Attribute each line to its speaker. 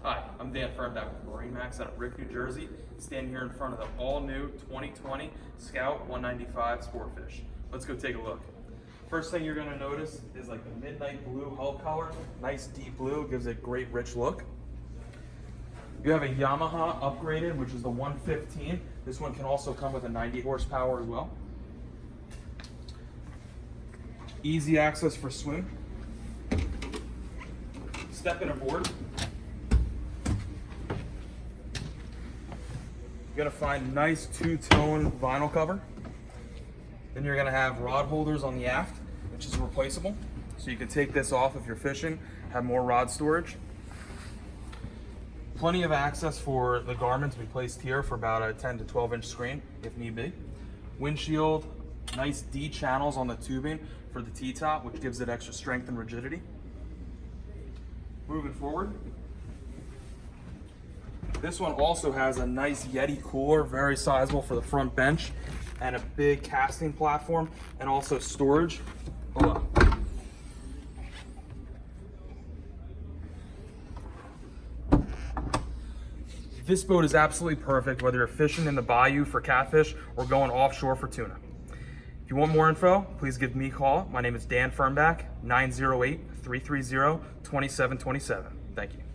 Speaker 1: Hi, I'm Dan Fernback with MarineMax out of Brick, New Jersey. Standing here in front of the all-new 2020 Scout 195 Sportfish. Let's go take a look. First thing you're going to notice is like the midnight blue hull color. Nice deep blue, gives it a great rich look. You have a Yamaha upgraded, which is the 115. This one can also come with a 90 horsepower as well. Easy access for swim. Stepping aboard. You're gonna find nice two-tone vinyl cover. Then you're gonna have rod holders on the aft, which is replaceable. So you can take this off if you're fishing, have more rod storage. Plenty of access for the garments we placed here for about a 10 to 12 inch screen if need be. Windshield, nice D channels on the tubing for the T-top, which gives it extra strength and rigidity. Moving forward. This one also has a nice Yeti cooler, very sizable for the front bench, and a big casting platform, and also storage. Hold on. This boat is absolutely perfect whether you're fishing in the bayou for catfish or going offshore for tuna. If you want more info, please give me a call. My name is Dan Fernback, 908-330-2727. Thank you.